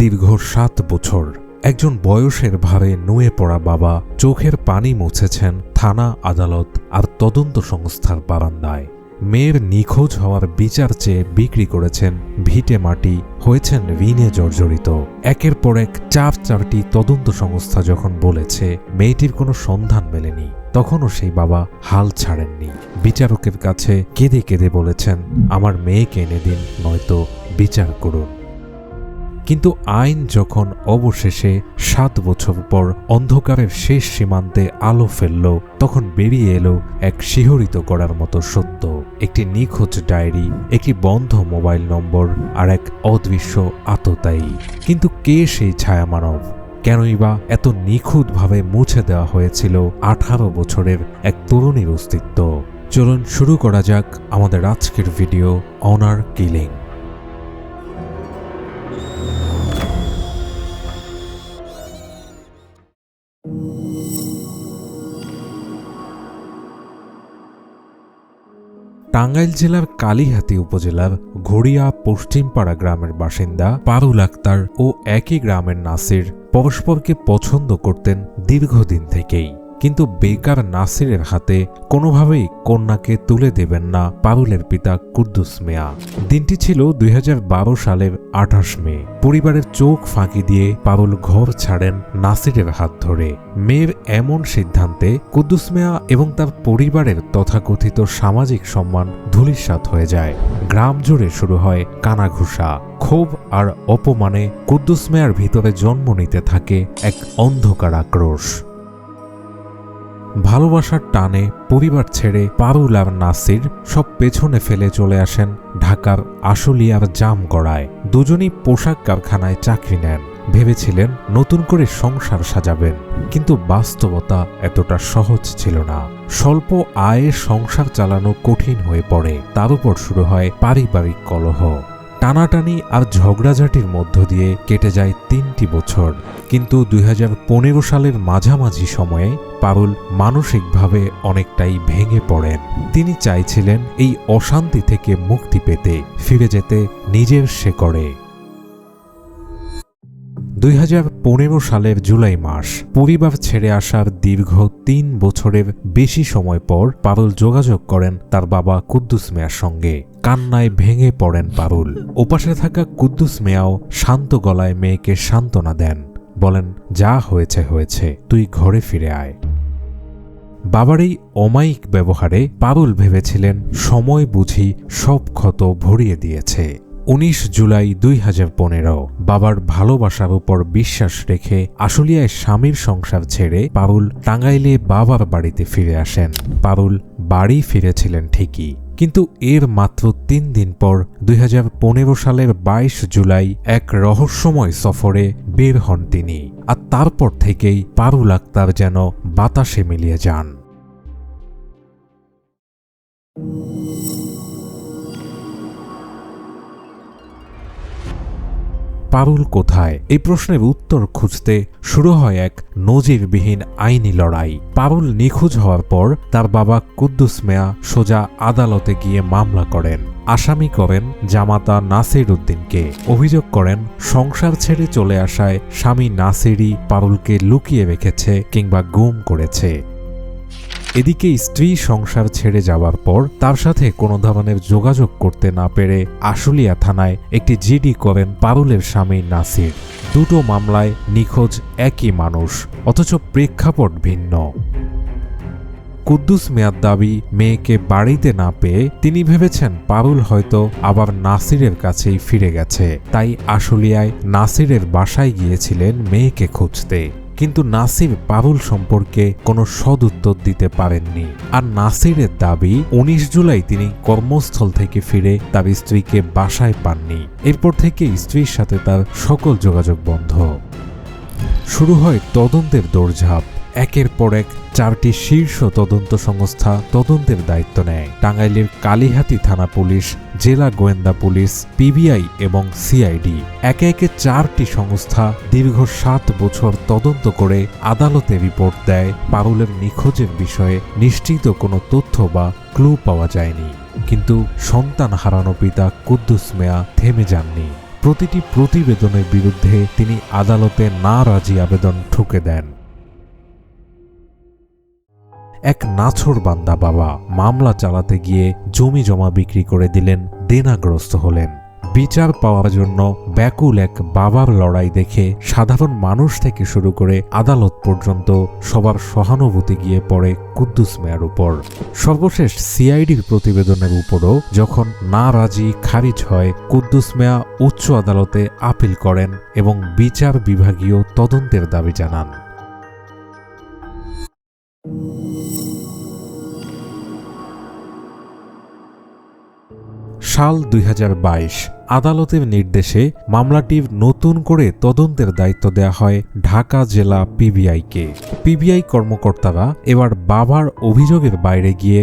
দীর্ঘ 7 বছর একজন বয়সের ভারে নুয়ে পড়া বাবা চোখের পানি মুছেছেন থানা, আদালত আর তদন্ত সংস্থার বারান্দায়। মেয়ের নিখোঁজ হওয়ার বিচার চেয়ে বিক্রি করেছেন ভিটে মাটি, হয়েছেন ঋণে জর্জরিত। একের পর এক 4টি তদন্ত সংস্থা যখন বলেছে মেয়েটির কোনো সন্ধান মেলেনি, তখনও সেই বাবা হাল ছাড়েননি। বিচারকের কাছে কেঁদে কেঁদে বলেছেন, আমার মেয়েকে এনে দিন, নয়তো বিচার করুন। কিন্তু আইন যখন অবশেষে 7 বছর পর অন্ধকারের শেষ সীমান্তে আলো ফেলল, তখন বেরিয়ে এলো এক শিহরিত করার মতো সত্য। একটি নিখোঁজ ডায়েরি, একটি বন্ধ মোবাইল নম্বর আর এক অদৃশ্য আততায়ী। কিন্তু কে সেই ছায়ামানব? কেনই বা এত নিখুঁতভাবে মুছে দেওয়া হয়েছিল 18 বছরের এক তরুণীর অস্তিত্ব? চলুন শুরু করা যাক আমাদের আজকের ভিডিও, অনার কিলিং। টাঙ্গাইল জেলার কালিহাতী উপজেলার ঘড়িয়া পশ্চিমপাড়া গ্রামের বাসিন্দা পারুল আক্তার ও একই গ্রামের নাসির পরস্পরকে পছন্দ করতেন দীর্ঘদিন থেকেই। কিন্তু বেকার নাসিরের হাতে কোনোভাবেই কন্যাকে তুলে দেবেন না পারুলের পিতা কুদ্দুস মিয়া। দিনটি ছিল 2012 সালের 28 মে। পরিবারের চোখ ফাঁকি দিয়ে পারুল ঘর ছাড়েন নাসিরের হাত ধরে। মেয়ের এমন সিদ্ধান্তে কুদ্দুস মিয়া এবং তার পরিবারের তথাকথিত সামাজিক সম্মান ধূলিসাৎ হয়ে যায়। গ্রাম জুড়ে শুরু হয় কানাঘুষা, ক্ষোভ আর অপমানে কুদ্দুস মিয়ার ভিতরে জন্ম নিতে থাকে এক অন্ধকার আক্রোশ। ভালোবাসার টানে পরিবার ছেড়ে পারুল আর নাসির সব পেছনে ফেলে চলে আসেন ঢাকার আশুলিয়ার জামগড়ায়। দুজনই পোশাক কারখানায় চাকরি নেন। ভেবেছিলেন নতুন করে সংসার সাজাবেন, কিন্তু বাস্তবতা এতটা সহজ ছিল না। স্বল্প আয়ে সংসার চালানো কঠিন হয়ে পড়ে। তার উপর শুরু হয় পারিবারিক কলহ। টানাটানি আর ঝগড়াঝাটির মধ্য দিয়ে কেটে যায় 3টি বছর। কিন্তু 2015 সালের মাঝামাঝি সময়ে পারুল মানসিকভাবে অনেকটাই ভেঙে পড়েন। তিনি চাইছিলেন এই অশান্তি থেকে মুক্তি পেতে, ফিরে যেতে নিজের শেকড়ে। 2015 সালের জুলাই মাস। পরিবার ছেড়ে আসার দীর্ঘ 3 বছরের বেশি সময় পর পারুল যোগাযোগ করেন তার বাবা কুদ্দুস মিয়ার সঙ্গে। কান্নায় ভেঙে পড়েন পারুল। ওপাশে থাকা কুদ্দুস মিয়াও শান্ত গলায় মেয়েকে সান্ত্বনা দেন, বলেন, যা হয়েছে হয়েছে, তুই ঘরে ফিরে আয়। বাবার এই অমায়িক ব্যবহারে পারুল ভেবেছিলেন সময় বুঝি সব ক্ষত ভরিয়ে দিয়েছে। 19 জুলাই 2015 বাবার ভালোবাসার উপর বিশ্বাস রেখে আশুলিয়ায় স্বামীর সংসার ছেড়ে পারুল টাঙ্গাইলে বাবার বাড়িতে ফিরে আসেন। পারুল বাড়ি ফিরেছিলেন ঠিকই, কিন্তু এর মাত্র 3 দিন পর 2015 সালের 22 জুলাই এক রহস্যময় সফরে বের হন তিনি। আর তারপর থেকেই পারুল আক্তার যেন বাতাসে মিলিয়ে যান। পারুল কোথায়? এই প্রশ্নের উত্তর খুঁজতে শুরু হয় এক নজিরবিহীন আইনি লড়াই। পারুল নিখোঁজ হওয়ার পর তার বাবা কুদ্দুস মিয়া সোজা আদালতে গিয়ে মামলা করেন। আসামি করেন জামাতা নাসির উদ্দিনকে। অভিযোগ করেন সংসার ছেড়ে চলে আসায় স্বামী নাসিরই পারুলকে লুকিয়ে রেখেছে কিংবা গুম করেছে। এদিকে স্ত্রী সংসার ছেড়ে যাওয়ার পর তার সাথে কোনো ধরনের যোগাযোগ করতে না পেরে আশুলিয়া থানায় একটি জিডি করেন পারুলের স্বামী নাসির। দুটো মামলায় নিখোঁজ একই মানুষ, অথচ প্রেক্ষাপট ভিন্ন। কুদ্দুস মিয়ার দাবি, মেয়েকে বাড়িতে না পেয়ে তিনি ভেবেছেন পারুল হয়তো আবার নাসিরের কাছেই ফিরে গেছে, তাই আশুলিয়ায় নাসিরের বাসায় গিয়েছিলেন মেয়েকে খুঁজতে। কিন্তু নাসির পারুল সম্পর্কে কোনো সদুত্তর দিতে পারেননি। আর নাসিরের দাবি 19 জুলাই তিনি কর্মস্থল থেকে ফিরে তার স্ত্রীকে বাসায় পাননি। এরপর থেকে স্ত্রীর সাথে তার সকল যোগাযোগ বন্ধ। শুরু হয় তদন্তের দৌড়ঝাঁপ। একের পর এক 4টি শীর্ষ তদন্ত সংস্থা তদন্তের দায়িত্ব নেয়। টাঙ্গাইলের কালিহাতী থানা পুলিশ, জেলা গোয়েন্দা পুলিশ, পিবিআই এবং সিআইডি। একে একে 4টি সংস্থা দীর্ঘ 7 বছর তদন্ত করে আদালতে রিপোর্ট দেয়। পারুলের নিখোঁজের বিষয়ে নিশ্চিত কোনো তথ্য বা ক্লু পাওয়া যায়নি। কিন্তু সন্তান হারানো পিতা কুদ্দুস মিয়া থেমে যাননি। প্রতিটি প্রতিবেদনের বিরুদ্ধে তিনি আদালতে না রাজি আবেদন ঠুকে দেন। এক নাছোড়বান্দা বাবা মামলা চালাতে গিয়ে জমি জমা বিক্রি করে দিলেন, দেনাগ্রস্ত হলেন। বিচার পাওয়ার জন্য ব্যাকুল এক বাবার লড়াই দেখে সাধারণ মানুষ থেকে শুরু করে আদালত পর্যন্ত সবার সহানুভূতি গিয়ে পড়ে কুদ্দুস মিয়ার উপর। সর্বশেষ সিআইডির প্রতিবেদনের উপরও যখন না রাজি খারিজ হয়, কুদ্দুস মিয়া উচ্চ আদালতে আপিল করেন এবং বিচার বিভাগীয় তদন্তের দাবি জানান। সাল ২০২২ আদালতের নির্দেশে মামলাটির নতুন করে তদন্তের দায়িত্ব দেয়া হয় ঢাকা জেলা পিবিআইকে। পিবিআই কর্মকর্তারা এবার বাবার অভিযোগের বাইরে গিয়ে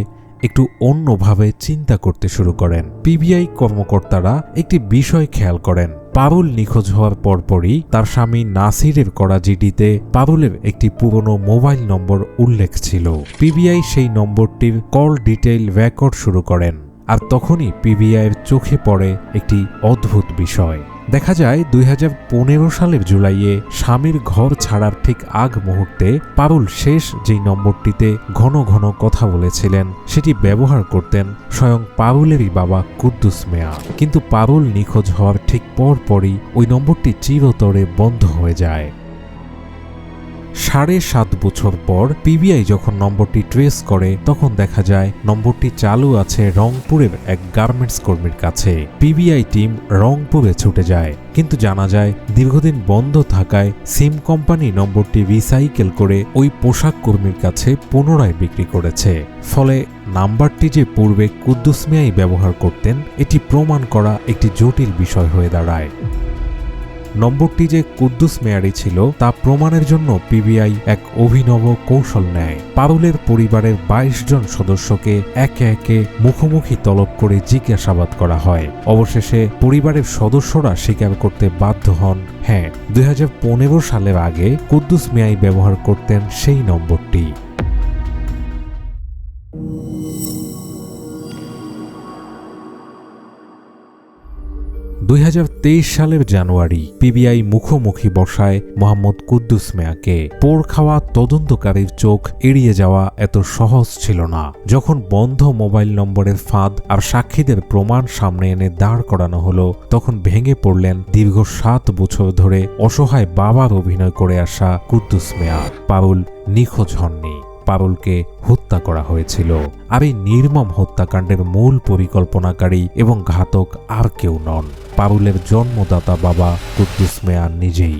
একটু অন্যভাবে চিন্তা করতে শুরু করেন। পিবিআই কর্মকর্তারা একটি বিষয় খেয়াল করেন। পারুল নিখোঁজ হওয়ার পরপরই তার স্বামী নাসিরের করা জিডিতে পারুলের একটি পুরনো মোবাইল নম্বর উল্লেখ ছিল। পিবিআই সেই নম্বরটির কল ডিটেইল রেকর্ড শুরু করেন। আর তখনই পিবিআইয়ের চোখে পড়ে একটি অদ্ভুত বিষয়। দেখা যায় ২০১৫ সালের জুলাইয়ে স্বামীর ঘর ছাড়ার ঠিক আগ মুহূর্তে পারুল শেষ যেই নম্বরটিতে ঘন ঘন কথা বলেছিলেন সেটি ব্যবহার করতেন স্বয়ং পারুলেরই বাবা কুদ্দুস মিয়া। কিন্তু পারুল নিখোঁজ হওয়ার ঠিক পরপরই ওই নম্বরটি চিরতরে বন্ধ হয়ে যায়। ৭.৫ বছর পর পিবিআই যখন নম্বরটি ট্রেস করে তখন দেখা যায় নম্বরটি চালু আছে রংপুরের এক গার্মেন্টস কর্মীর কাছে। পিবিআই টিম রংপুরে ছুটে যায়, কিন্তু জানা যায় দীর্ঘদিন বন্ধ থাকায় সিম কোম্পানি নম্বরটি রিসাইকেল করে ওই পোশাক কর্মীর কাছে পুনরায় বিক্রি করেছে। ফলে নাম্বারটি যে পূর্বে কুদ্দুস মিয়াই ব্যবহার করতেন এটি প্রমাণ করা একটি জটিল বিষয় হয়ে দাঁড়ায়। নম্বরটি যে কুদ্দুস মিয়ারই ছিল তা প্রমাণের জন্য পিবিআই এক অভিনব কৌশল নেয়। পারুলের পরিবারের ২২ জন সদস্যকে একে একে মুখোমুখি তলব করে জিজ্ঞাসাবাদ করা হয়। অবশেষে পরিবারের সদস্যরা স্বীকার করতে বাধ্য হন, হ্যাঁ, ২০১৫ সালের আগে কুদ্দুস মিয়াই ব্যবহার করতেন সেই নম্বরটি। ২০২৩ সালের জানুয়ারি পিবিআই মুখোমুখি বসায় মোহাম্মদ কুদ্দুস মিয়াকে। পোড় খাওয়া তদন্তকারীর চোখ এড়িয়ে যাওয়া এত সহজ ছিল না। যখন বন্ধ মোবাইল নম্বরের ফাঁদ আর সাক্ষীদের প্রমাণ সামনে এনে দাঁড় করানো হলো তখন ভেঙে পড়লেন দীর্ঘ ৭ বছর ধরে অসহায় বাবার অভিনয় করে আসা কুদ্দুস মিয়া। পারুল নিখোঁজ হননি, পারুলকে হত্যা করা হয়েছিল। আর এই নির্মম হত্যাকাণ্ডের মূল পরিকল্পনাকারী এবং ঘাতক আর কেউ নন, পারুলের জন্মদাতা বাবা কুদ্দুস মিয়া নিজেই।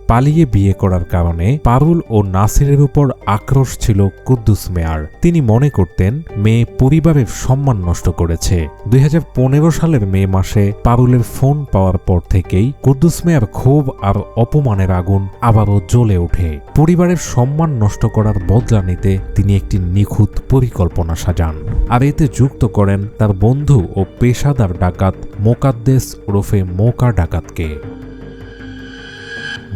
পালিয়ে বিয়ে করার কারণে পারুল ও নাসিরের উপর আক্রোশ ছিল কুদ্দুস মিয়ার। তিনি মনে করতেন মেয়ে পরিবারের সম্মান নষ্ট করেছে। ২০১৫ সালের মে মাসে পারুলের ফোন পাওয়ার পর থেকেই কুদ্দুস মিয়ার ক্ষোভ আর অপমানের আগুন আবারও জ্বলে ওঠে। পরিবারের সম্মান নষ্ট করার বদলা নিতে তিনি একটি নিখুঁত পরিকল্পনা সাজান আর এতে যুক্ত করেন তার বন্ধু ও পেশাদার ডাকাত মোকাদ্দেস ওরফে মোকা ডাকাতকে।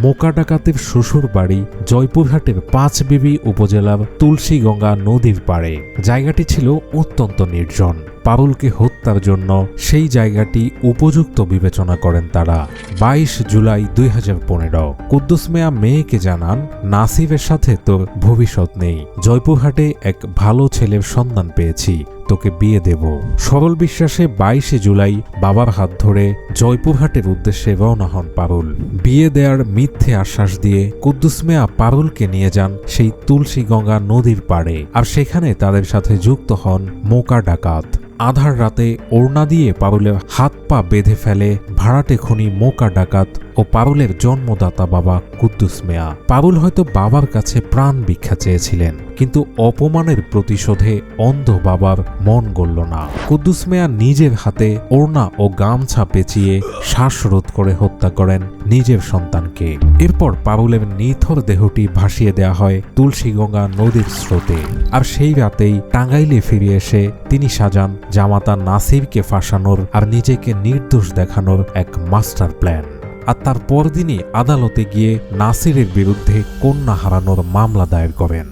মোকা ডাকাতের শ্বশুর বাড়ি জয়পুরহাটের পাঁচবিবি উপজেলার তুলসীগঙ্গা নদীর পাড়ে। জায়গাটি ছিল অত্যন্ত নির্জন। পারুলকে হত্যার জন্য সেই জায়গাটি উপযুক্ত বিবেচনা করেন তারা। ২২ জুলাই ২০১৫ কুদ্দুস মিয়া মেয়েকে জানান, নাসিরের সাথে তোর ভবিষ্যৎ নেই। জয়পুরহাটে এক ভালো ছেলের সন্ধান পেয়েছি, তোকে বিয়ে দেব। সরল বিশ্বাসে ২২ জুলাই বাবার হাত ধরে জয়পুরহাটের উদ্দেশ্যে রওনা হন পারুল। বিয়ে দেওয়ার মিথ্যে আশ্বাস দিয়ে কুদ্দুস মিয়া পারুলকে নিয়ে যান সেই তুলসীগঙ্গা নদীর পাড়ে, আর সেখানে তাদের সাথে যুক্ত হন মোকা ডাকাত। আধার রাতে ওড়না দিয়ে পারুলের হাত পা বেঁধে ফেলে ভাড়াটে খুনি মোকা ডাকাত ও পারুলের জন্মদাতা বাবা কুদ্দুস মিয়া। পারুল হয়তো বাবার কাছে প্রাণ ভিক্ষা চেয়েছিলেন, কিন্তু অপমানের প্রতিশোধে অন্ধ বাবার মন গলল না। কুদ্দুস মিয়া নিজের হাতে ওড়না ও গামছা পেঁচিয়ে শ্বাসরোধ করে হত্যা করেন নিজের সন্তানকে। এরপর পারুলের নিথর দেহটি ভাসিয়ে দেয়া হয় তুলসীগঙ্গা নদীর স্রোতে। আর সেই রাতেই টাঙ্গাইলে ফিরে এসে তিনি সাজান জামাতা নাসিরকে ফাঁসানোর আর নিজেকে নির্দোষ দেখানোর এক মাস্টার প্ল্যান। আর তার পরদিনই আদালতে গিয়ে নাসিরের বিরুদ্ধে কন্যা হারানোর মামলা দায়ের করেন।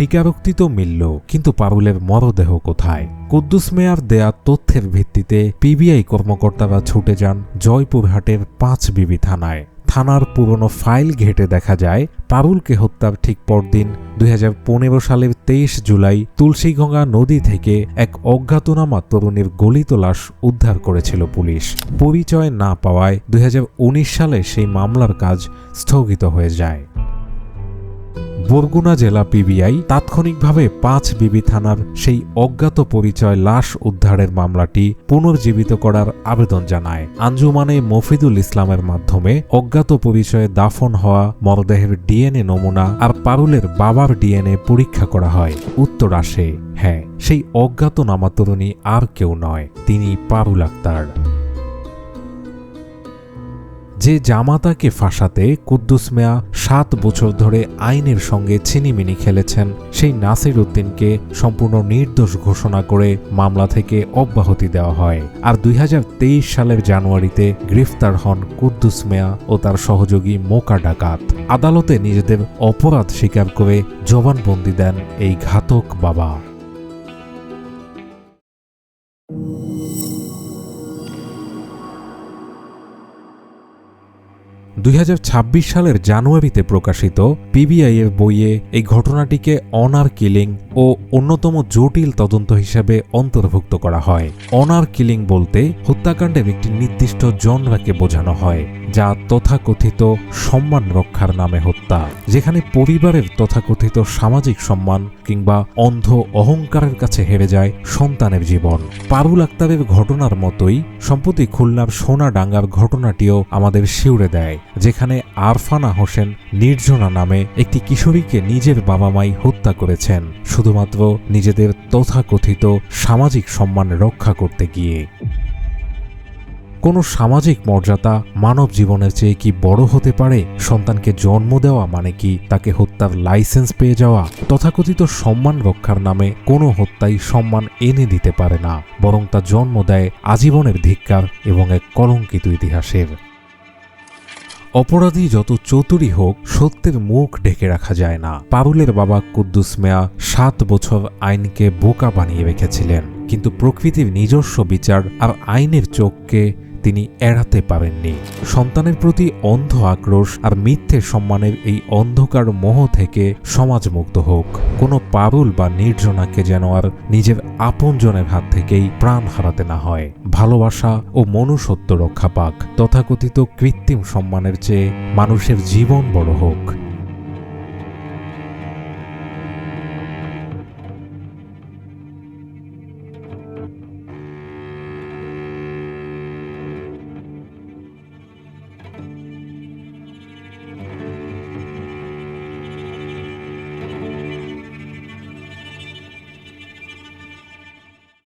স্বীকারোক্তি তো মিলল, কিন্তু পারুলের মরদেহ কোথায়? কুদ্দুস মিয়ার দেয়া তথ্যের ভিত্তিতে পিবিআই কর্মকর্তারা ছুটে যান জয়পুরহাটের 5 বিবি থানায়। থানার পুরনো ফাইল ঘেঁটে দেখা যায়, পারুলকে হত্যার ঠিক পরদিন 2015 সালের 23 জুলাই তুলসীগঙ্গা নদী থেকে এক অজ্ঞাতনামা তরুণীর গলিত লাশ উদ্ধার করেছিল পুলিশ। পরিচয় না পাওয়ায় 2019 সালে সেই মামলার কাজ স্থগিত হয়ে যায়। বরগুনা জেলা পিবিআই তাৎক্ষণিকভাবে 5 বিবি থানার সেই অজ্ঞাত পরিচয় লাশ উদ্ধারের মামলাটি পুনর্জীবিত করার আবেদন জানায়। আঞ্জুমানে মফিদুল ইসলামের মাধ্যমে অজ্ঞাত পরিচয়ে দাফন হওয়া মরদেহের ডিএনএ নমুনা আর পারুলের বাবার ডিএনএ পরীক্ষা করা হয়। উত্তর আসে হ্যাঁ, সেই অজ্ঞাতনামা তরুণী আর কেউ নয়, তিনি পারুল আক্তার। যে জামাতাকে ফাঁসাতে কুদ্দুস মিয়া 7 বছর ধরে আইনের সঙ্গে ছিনিমিনি খেলেছেন, সেই নাসির উদ্দিনকে সম্পূর্ণ নির্দোষ ঘোষণা করে মামলা থেকে অব্যাহতি দেওয়া হয়। আর 2023 সালের জানুয়ারিতে গ্রেফতার হন কুদ্দুস মিয়া ও তার সহযোগী মোকা ডাকাত। আদালতে নিজেদের অপরাধ স্বীকার করে জবানবন্দি দেন এই ঘাতক বাবা। 2026 সালের জানুয়ারিতে প্রকাশিত পিবিআই এর বইয়ে এই ঘটনাটিকে অনার কিলিং ও অন্যতম জটিল তদন্ত হিসেবে অন্তর্ভুক্ত করা হয়। অনার কিলিং বলতে হত্যাকাণ্ডের একটি নির্দিষ্ট জনরাকে বোঝানো হয়, যা তথাকথিত সম্মান রক্ষার নামে হত্যা, যেখানে পরিবারের তথাকথিত সামাজিক সম্মান কিংবা অন্ধ অহংকারের কাছে হেরে যায় সন্তানের জীবন। পারুল আক্তারের ঘটনার মতোই সম্প্রতি খুলনার সোনাডাঙ্গার ঘটনাটিও আমাদের শিউরে দেয়, যেখানে আরফানা হোসেন নির্জনা নামে একটি কিশোরীকে নিজের বাবা মাই হত্যা করেছেন শুধুমাত্র নিজেদের তথাকথিত সামাজিক সম্মান রক্ষা করতে গিয়ে। কোনো সামাজিক মর্যাদা মানব জীবনের চেয়ে কি বড় হতে পারে? সন্তানকে জন্ম দেওয়া মানে কি তাকে হত্যার লাইসেন্স পেয়ে যাওয়া? তথাকথিত সম্মান রক্ষার নামে কোনো হত্যাই সম্মান এনে দিতে পারে না, বরং তা জন্ম দেয় আজীবনের ধিক্কার এবং এক কলঙ্কিত ইতিহাসের। অপরাধী যত চতুরই হোক, সত্যের মুখ ঢেকে রাখা যায় না। পারুলের বাবা কুদ্দুস মিয়া 7 বছর আইনকে বোকা বানিয়ে রেখেছিলেন, কিন্তু প্রকৃতির নিজস্ব বিচার আর আইনের চোখকে তিনি এড়াতে পারেননি। সন্তানের প্রতি অন্ধ আক্রোশ আর মিথ্যে সম্মানের এই অন্ধকার মোহ থেকে সমাজ মুক্ত হোক। কোনো পারুল বা নির্জনাকে যেন আর নিজের আপনজনের হাত থেকেই প্রাণ হারাতে না হয়। ভালোবাসা ও মনুষ্যত্ব রক্ষা পাক। তথাকথিত কৃত্রিম সম্মানের চেয়ে মানুষের জীবন বড় হোক।